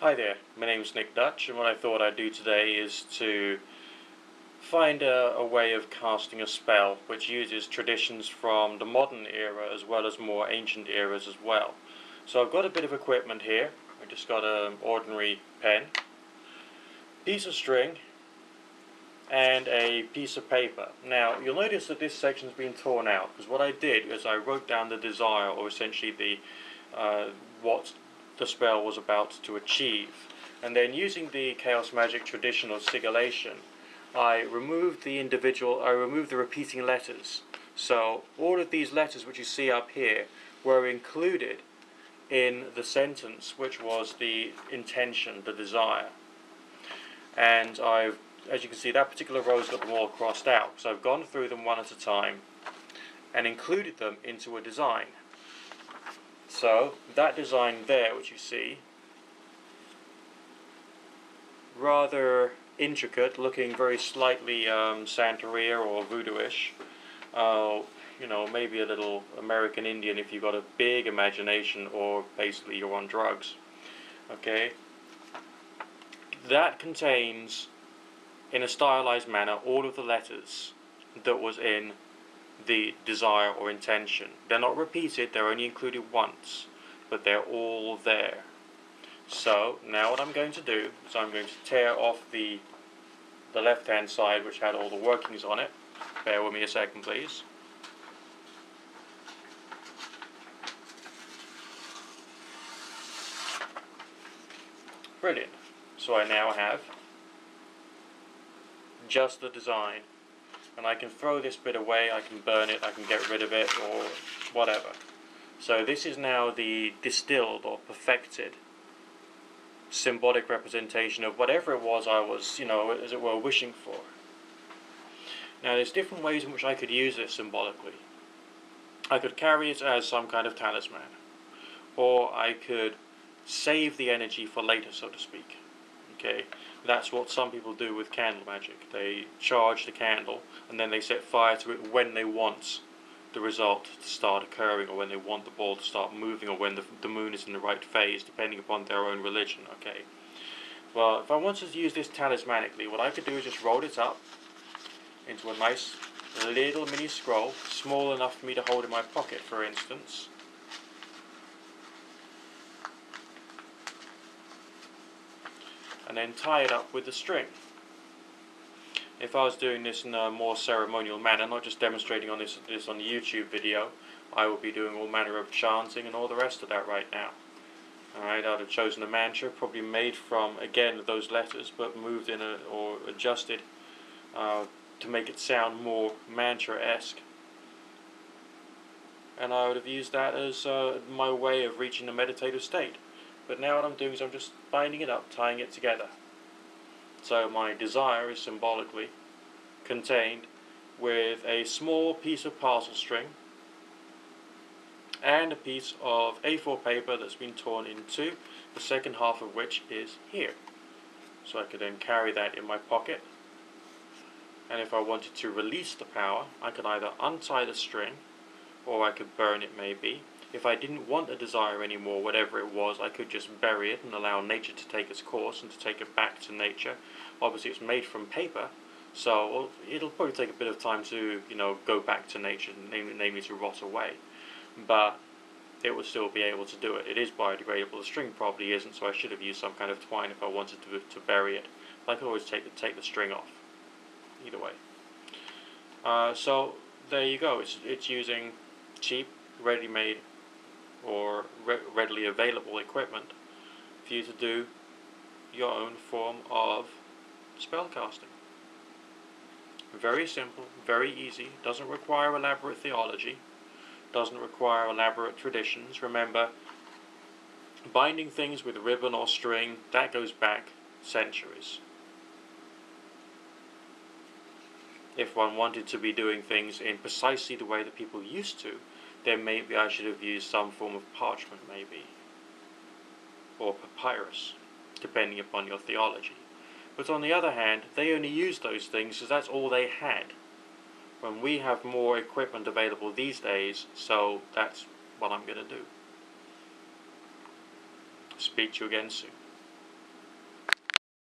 Hi there, my name is Nick Dutch, and what I thought I'd do today is to find a way of casting a spell which uses traditions from the modern era as well as more ancient eras as well. So I've got a bit of equipment here. I just got an ordinary pen, piece of string, and a piece of paper. Now you'll notice that this section's been torn out because what I did is I wrote down the desire, or essentially the what the spell was about to achieve, and then using the chaos magic tradition of sigillation, I removed the repeating letters. So all of these letters which you see up here were included in the sentence, which was the intention, the desire. And as you can see, that particular row's got them all crossed out. So I've gone through them one at a time and included them into a design. So that design there, which you see, rather intricate, looking very slightly Santeria or voodoo-ish. Maybe a little American Indian if you've got a big imagination, or basically you're on drugs. Okay, that contains, in a stylized manner, all of the letters that was in the desire or intention. They're not repeated, they're only included once, but they're all there. So now what I'm going to do is I'm going to tear off the left hand side, which had all the workings on it. Bear with me a second, please. Brilliant. So I now have just the design, and I can throw this bit away, I can burn it, I can get rid of it, or whatever. So this is now the distilled or perfected symbolic representation of whatever it was I was, as it were, wishing for. Now there's different ways in which I could use this symbolically. I could carry it as some kind of talisman, or I could save the energy for later, so to speak. Okay, that's what some people do with candle magic. They charge the candle and then they set fire to it when they want the result to start occurring, or when they want the ball to start moving, or when the moon is in the right phase, depending upon their own religion. Okay, well, if I wanted to use this talismanically, what I could do is just roll it up into a nice little mini scroll, small enough for me to hold in my pocket, for instance. And then tie it up with the string. If I was doing this in a more ceremonial manner, not just demonstrating on this on the YouTube video, I would be doing all manner of chanting and all the rest of that right now. Alright, I'd have chosen a mantra, probably made from, again, those letters, but moved in or adjusted to make it sound more mantra-esque. And I would have used that as my way of reaching a meditative state. But now what I'm doing is I'm just binding it up, tying it together. So my desire is symbolically contained with a small piece of parcel string and a piece of A4 paper that's been torn in two, the second half of which is here. So I could then carry that in my pocket, and if I wanted to release the power, I could either untie the string or I could burn it, maybe. If I didn't want a desire anymore, whatever it was, I could just bury it and allow nature to take its course and to take it back to nature. Obviously it's made from paper, so it'll probably take a bit of time to, go back to nature, namely to rot away. But it would still be able to do it. It is biodegradable. The string probably isn't, so I should have used some kind of twine if I wanted to bury it. But I could always take the string off. Either way. So there you go. It's using cheap, ready-made, or readily available equipment for you to do your own form of spellcasting. Very simple, very easy, doesn't require elaborate theology, doesn't require elaborate traditions. Remember, binding things with ribbon or string, that goes back centuries. If one wanted to be doing things in precisely the way that people used to, then maybe I should have used some form of parchment, maybe, or papyrus, depending upon your theology. But on the other hand, they only used those things because that's all they had. When we have more equipment available these days, so that's what I'm going to do. Speak to you again soon.